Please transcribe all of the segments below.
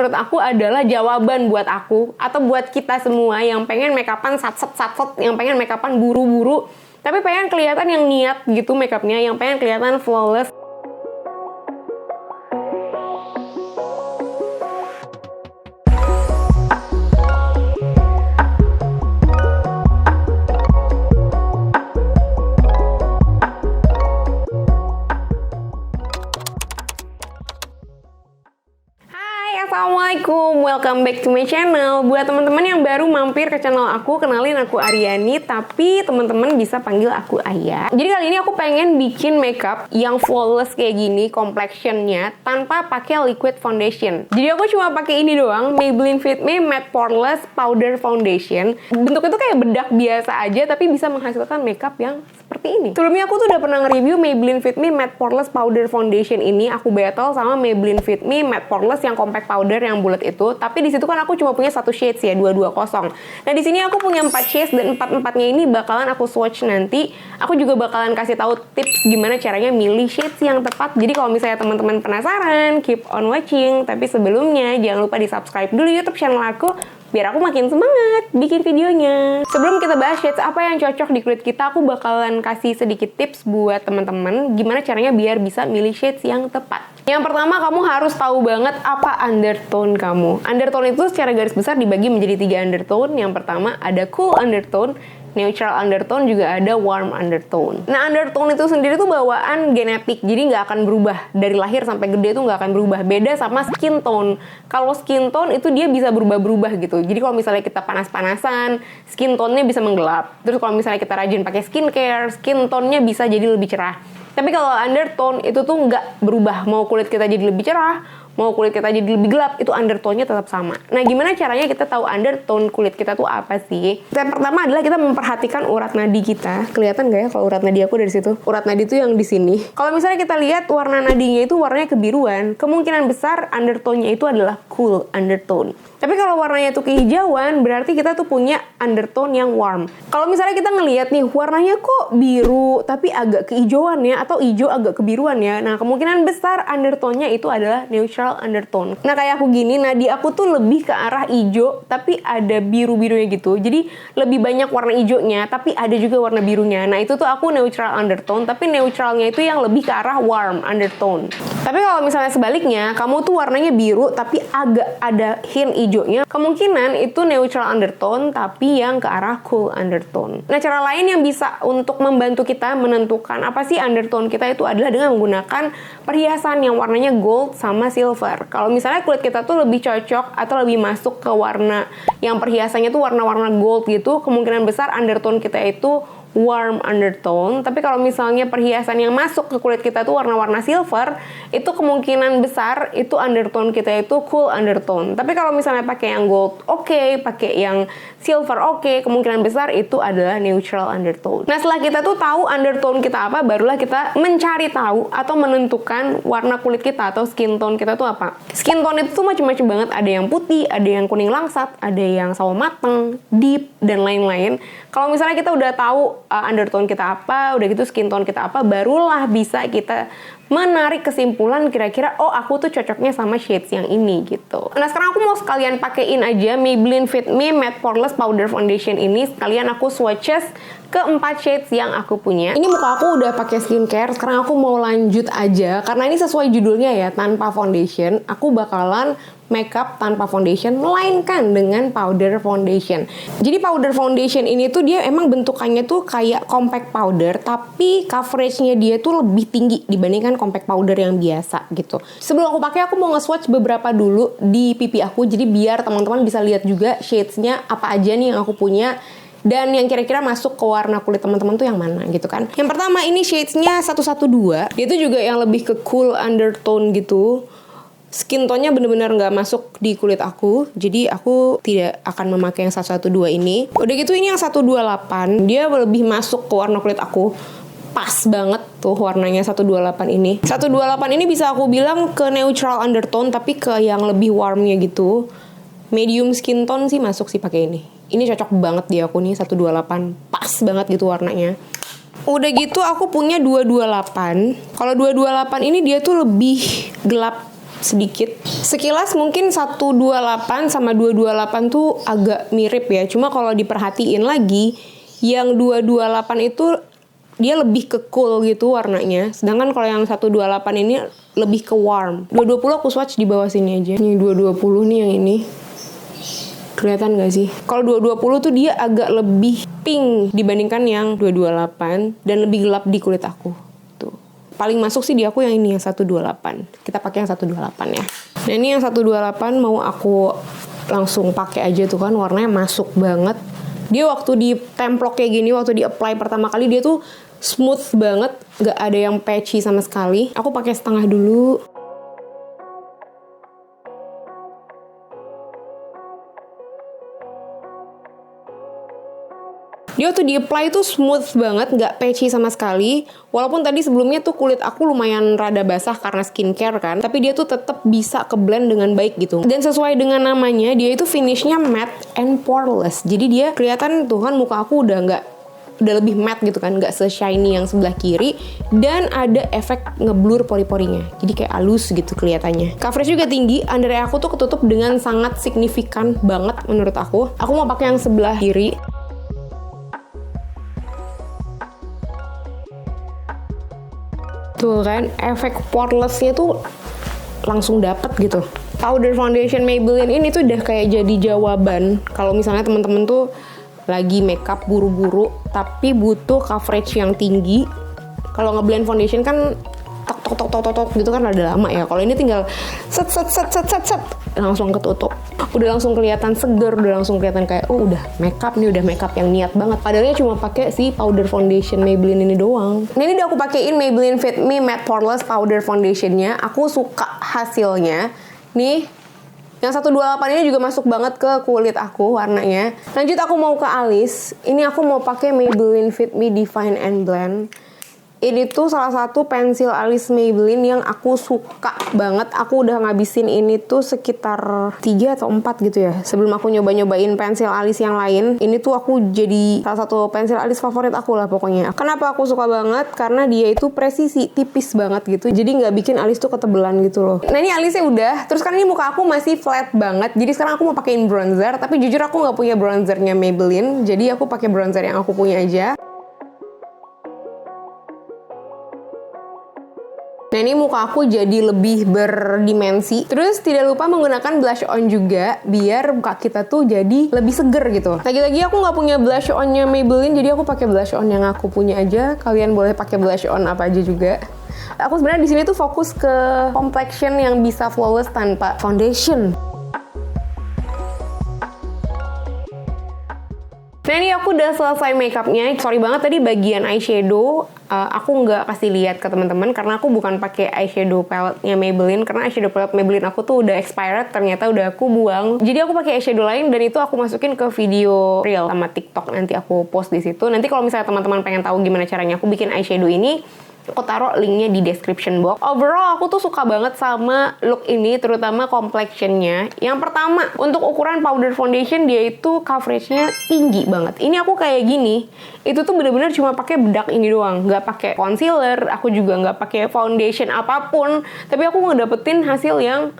menurut aku adalah jawaban buat aku atau buat kita semua yang pengen makeupan satset, yang pengen makeupan buru-buru, tapi pengen kelihatan yang niat gitu makeupnya, yang pengen kelihatan flawless. Assalamualaikum, welcome back to my channel. Buat teman-teman yang baru mampir ke channel aku, kenalin aku Aryani, tapi teman-teman bisa panggil aku Ayah. Jadi kali ini aku pengen bikin makeup yang flawless kayak gini, complexionnya tanpa pakai liquid foundation. Jadi aku cuma pakai ini doang, Maybelline Fit Me Matte Poreless Powder Foundation. Bentuknya tuh kayak bedak biasa aja, tapi bisa menghasilkan makeup yang seperti ini. Sebelumnya aku tuh udah pernah nge-review Maybelline Fit Me Matte Poreless Powder Foundation ini. Aku battle sama Maybelline Fit Me Matte Poreless yang compact powder yang bulat itu. Tapi di situ kan aku cuma punya satu shades ya, 220. Nah di sini aku punya 4 shades dan 4-4-nya ini bakalan aku swatch nanti. Aku juga bakalan kasih tahu tips gimana caranya milih shades yang tepat. Jadi kalau misalnya teman-teman penasaran, keep on watching. Tapi sebelumnya jangan lupa di-subscribe dulu YouTube channel aku biar aku makin semangat bikin videonya. Sebelum kita bahas shades apa yang cocok di kulit kita, aku bakalan kasih sedikit tips buat teman-teman gimana caranya biar bisa milih shades yang tepat. Yang pertama, kamu harus tahu banget apa undertone kamu. Undertone itu secara garis besar dibagi menjadi 3 undertone. Yang pertama ada cool undertone, neutral undertone, juga ada warm undertone. Nah, undertone itu sendiri tuh bawaan genetik, jadi nggak akan berubah. Dari lahir sampai gede tuh nggak akan berubah. Beda sama skin tone. Kalau skin tone itu dia bisa berubah-berubah gitu. Jadi kalau misalnya kita panas-panasan, skin tone-nya bisa menggelap. Terus kalau misalnya kita rajin pakai skincare, skin tone-nya bisa jadi lebih cerah. Tapi kalau undertone itu tuh nggak berubah. Mau kulit kita jadi lebih cerah, mau kulit kita jadi lebih gelap, itu undertone-nya tetap sama. Nah, gimana caranya kita tahu undertone kulit kita tuh apa sih? Yang pertama adalah kita memperhatikan urat nadi kita. Kelihatan nggak ya kalau urat nadi aku dari situ? Urat nadi itu yang di sini. Kalau misalnya kita lihat warna nadinya itu warnanya kebiruan, kemungkinan besar undertone-nya itu adalah cool undertone. Tapi kalau warnanya itu kehijauan, berarti kita tuh punya undertone yang warm. Kalau misalnya kita ngelihat nih, warnanya kok biru, tapi agak kehijauan ya, atau hijau agak kebiruan ya. Nah, kemungkinan besar undertone-nya itu adalah neutral undertone. Nah, kayak aku gini, nadi aku tuh lebih ke arah hijau, tapi ada biru-birunya gitu. Jadi, lebih banyak warna hijaunya, tapi ada juga warna birunya. Nah, itu tuh aku neutral undertone, tapi neutralnya itu yang lebih ke arah warm undertone. Tapi kalau misalnya sebaliknya, kamu tuh warnanya biru, tapi agak ada hint hijaunya, kemungkinan itu neutral undertone tapi yang ke arah cool undertone. Nah, cara lain yang bisa untuk membantu kita menentukan apa sih undertone kita itu adalah dengan menggunakan perhiasan yang warnanya gold sama silver. Kalau misalnya kulit kita tuh lebih cocok atau lebih masuk ke warna yang perhiasannya tuh warna-warna gold gitu, kemungkinan besar undertone kita itu warm undertone. Tapi kalau misalnya perhiasan yang masuk ke kulit kita tuh warna-warna silver, itu kemungkinan besar itu undertone kita itu cool undertone. Tapi kalau misalnya pakai yang gold oke, pakai yang silver oke, kemungkinan besar itu adalah neutral undertone. Nah, setelah kita tuh tahu undertone kita apa, barulah kita mencari tahu atau menentukan warna kulit kita atau skin tone kita tuh apa. Skin tone itu tuh macam-macam banget, ada yang putih, ada yang kuning langsat, ada yang sawo mateng, deep, dan lain-lain. Kalau misalnya kita udah tahu undertone kita apa, udah gitu skin tone kita apa, barulah bisa kita menarik kesimpulan kira-kira oh aku tuh cocoknya sama shades yang ini gitu. Nah, sekarang aku mau sekalian pakein aja Maybelline Fit Me Matte Poreless Powder Foundation ini. Sekalian aku swatches ke 4 shades yang aku punya. Ini muka aku udah pakai skincare, sekarang aku mau lanjut aja karena ini sesuai judulnya ya, tanpa foundation. Aku bakalan makeup tanpa foundation, melainkan dengan powder foundation. Jadi powder foundation ini tuh dia emang bentukannya tuh kayak compact powder, tapi coveragenya dia tuh lebih tinggi dibandingkan compact powder yang biasa gitu. Sebelum aku pakai, aku mau nge-swatch beberapa dulu di pipi aku, jadi biar teman-teman bisa lihat juga shades-nya apa aja nih yang aku punya, dan yang kira-kira masuk ke warna kulit teman-teman tuh yang mana gitu kan. Yang pertama ini shades-nya 112. Dia tuh juga yang lebih ke cool undertone gitu. Skin tone-nya bener-bener nggak masuk di kulit aku, jadi aku tidak akan memakai yang 112 ini. Udah gitu ini yang 128, dia lebih masuk ke warna kulit aku. Pas banget tuh warnanya 128 ini. 128 ini bisa aku bilang ke neutral undertone, tapi ke yang lebih warmnya gitu. Medium skin tone sih masuk sih pakai ini. Ini cocok banget di aku nih 128, pas banget gitu warnanya. Udah gitu aku punya 228. Kalau 228 ini dia tuh lebih gelap sedikit. Sekilas mungkin 128 sama 228 tuh agak mirip ya. Cuma kalau diperhatiin lagi, yang 228 itu dia lebih ke cool gitu warnanya. Sedangkan kalau yang 128 ini lebih ke warm. 220 aku swatch di bawah sini aja. Ini 220 nih yang ini. Kelihatan gak sih? Kalau 220 tuh dia agak lebih pink dibandingkan yang 228 dan lebih gelap di kulit aku. Tuh. Paling masuk sih di aku yang ini, yang 128. Kita pakai yang 128 ya. Nah ini yang 128 mau aku langsung pakai aja tuh kan, warnanya masuk banget. Dia waktu di templok kayak gini, waktu di apply pertama kali dia tuh smooth banget, gak ada yang patchy sama sekali. Aku pakai setengah dulu. Dia tuh di-apply tuh smooth banget, nggak patchy sama sekali. Walaupun tadi sebelumnya tuh kulit aku lumayan rada basah karena skincare kan, tapi dia tuh tetap bisa ke blend dengan baik gitu. Dan sesuai dengan namanya, dia itu finishnya matte and poreless. Jadi dia kelihatan tuh kan muka aku udah lebih matte gitu kan, nggak se-shiny yang sebelah kiri, dan ada efek ngeblur pori-porinya. Jadi kayak halus gitu kelihatannya. Coverage juga tinggi, under eye aku tuh ketutup dengan sangat signifikan banget menurut aku. Aku mau pakai yang sebelah kiri. Tuh kan, efek poreless-nya tuh langsung dapet gitu. Powder foundation Maybelline ini tuh udah kayak jadi jawaban kalau misalnya teman-teman tuh lagi makeup buru-buru tapi butuh coverage yang tinggi. Kalau ngeblend foundation kan tok gitu kan rada lama ya. Kalau ini tinggal set langsung ketutup. Udah langsung kelihatan seger, udah langsung kelihatan kayak udah makeup nih, udah makeup yang niat banget. Padahalnya cuma pakai si powder foundation Maybelline ini doang. Nah ini udah aku pakein Maybelline Fit Me Matte Poreless Powder Foundationnya. Aku suka hasilnya. Nih, yang 128 ini juga masuk banget ke kulit aku warnanya. Lanjut aku mau ke alis. Ini aku mau pakai Maybelline Fit Me Define and Blend. Ini tuh salah satu pensil alis Maybelline yang aku suka banget. Aku udah ngabisin ini tuh sekitar 3 atau 4 gitu ya. Sebelum aku nyoba-nyobain pensil alis yang lain, ini tuh aku jadi salah satu pensil alis favorit aku lah pokoknya. Kenapa aku suka banget? Karena dia itu presisi, tipis banget gitu. Jadi nggak bikin alis tuh ketebelan gitu loh. Nah ini alisnya udah. Terus kan ini muka aku masih flat banget. Jadi sekarang aku mau pakein bronzer. Tapi jujur aku nggak punya bronzernya Maybelline. Jadi aku pakai bronzer yang aku punya aja. Nah ini muka aku jadi lebih berdimensi. Terus tidak lupa menggunakan blush on juga, biar muka kita tuh jadi lebih seger gitu. Lagi-lagi aku nggak punya blush onnya Maybelline, jadi aku pakai blush on yang aku punya aja. Kalian boleh pakai blush on apa aja juga. Aku sebenarnya di sini tuh fokus ke complexion yang bisa flawless tanpa foundation. Nah ini aku udah selesai makeupnya. Sorry banget tadi bagian eyeshadow aku nggak kasih lihat ke teman-teman karena aku bukan pakai eyeshadow palette-nya Maybelline, karena eyeshadow palette Maybelline aku tuh udah expired, ternyata udah aku buang. Jadi aku pakai eyeshadow lain dan itu aku masukin ke video reel sama TikTok, nanti aku post di situ. Nanti kalau misalnya teman-teman pengen tahu gimana caranya aku bikin eyeshadow ini, aku taruh linknya di description box. Overall aku tuh suka banget sama look ini, terutama complexionnya. Yang pertama, untuk ukuran powder foundation dia itu coveragenya tinggi banget. Ini aku kayak gini, itu tuh bener-bener cuma pakai bedak ini doang, nggak pakai concealer, aku juga nggak pakai foundation apapun. Tapi aku ngedapetin hasil yang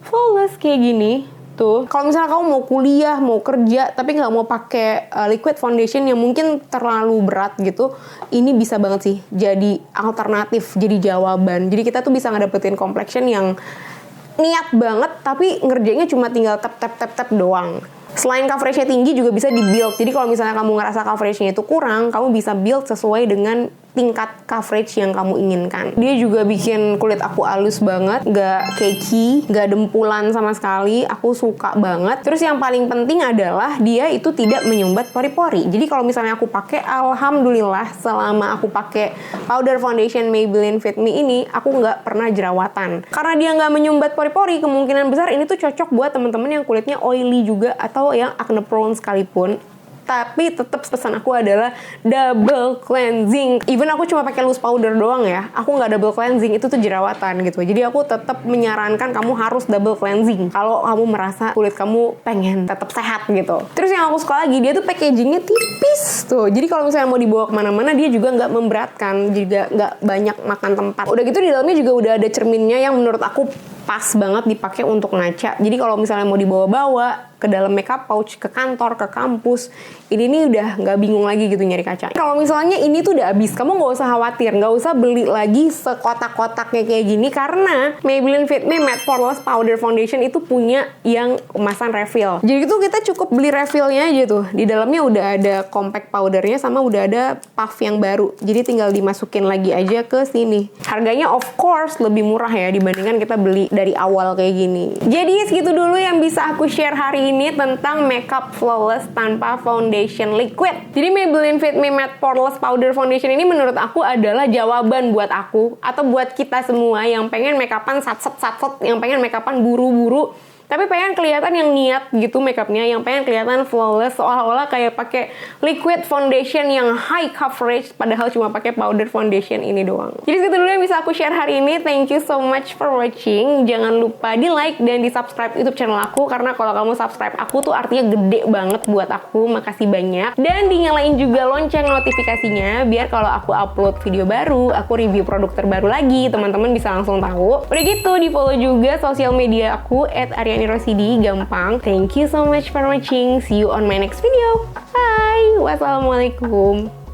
flawless kayak gini. Tuh, kalau misalnya kamu mau kuliah, mau kerja, tapi nggak mau pakai liquid foundation yang mungkin terlalu berat gitu, ini bisa banget sih jadi alternatif, jadi jawaban. Jadi kita tuh bisa ngedapetin complexion yang niat banget, tapi ngerjainnya cuma tinggal tap doang. Selain coveragenya tinggi juga bisa di-build. Jadi kalau misalnya kamu ngerasa coveragenya itu kurang, kamu bisa build sesuai dengan tingkat coverage yang kamu inginkan. Dia juga bikin kulit aku halus banget, gak cakey, gak dempulan sama sekali. Aku suka banget. Terus yang paling penting adalah dia itu tidak menyumbat pori-pori. Jadi kalau misalnya aku pakai, alhamdulillah selama aku pakai powder foundation Maybelline Fit Me ini, aku nggak pernah jerawatan. Karena dia nggak menyumbat pori-pori, kemungkinan besar ini tuh cocok buat teman-teman yang kulitnya oily juga atau yang acne prone sekalipun. Tapi tetap pesan aku adalah double cleansing. Even aku cuma pakai loose powder doang ya, aku nggak double cleansing, itu tuh jerawatan gitu. Jadi aku tetap menyarankan kamu harus double cleansing kalau kamu merasa kulit kamu pengen tetap sehat gitu. Terus yang aku suka lagi, dia tuh packagingnya tipis tuh. Jadi kalau misalnya mau dibawa kemana-mana, dia juga nggak memberatkan, juga nggak banyak makan tempat. Udah gitu di dalamnya juga udah ada cerminnya yang menurut aku pas banget dipakai untuk ngaca. Jadi kalau misalnya mau dibawa-bawa ke dalam makeup pouch, ke kantor, ke kampus, ini nih udah nggak bingung lagi gitu nyari kaca. Kalau misalnya ini tuh udah habis, kamu nggak usah khawatir, nggak usah beli lagi sekotak-kotaknya kayak gini, karena Maybelline Fit Me Matte Poreless Powder Foundation itu punya yang kemasan refill. Jadi itu kita cukup beli refillnya aja tuh. Di dalamnya udah ada compact powdernya sama udah ada puff yang baru. Jadi tinggal dimasukin lagi aja ke sini. Harganya of course lebih murah ya dibandingkan kita beli dari awal kayak gini. Jadi segitu dulu yang bisa aku share hari ini tentang makeup flawless tanpa foundation liquid. Jadi Maybelline Fit Me Matte Poreless Powder Foundation ini menurut aku adalah jawaban buat aku atau buat kita semua yang pengen makeupan satset, yang pengen makeupan buru-buru, tapi pengen kelihatan yang niat gitu makeupnya, yang pengen kelihatan flawless, seolah-olah kayak pakai liquid foundation yang high coverage, padahal cuma pakai powder foundation ini doang. Jadi segitu dulu yang bisa aku share hari ini. Thank you so much for watching. Jangan lupa di like dan di subscribe YouTube channel aku, karena kalau kamu subscribe aku tuh artinya gede banget buat aku. Makasih banyak. Dan dinyalain juga lonceng notifikasinya, biar kalau aku upload video baru, aku review produk terbaru lagi, teman-teman bisa langsung tahu. Udah gitu, di follow juga sosial media aku @AryaniRosidi, gampang. Thank you so much for watching. See you on my next video. Bye. Wassalamualaikum.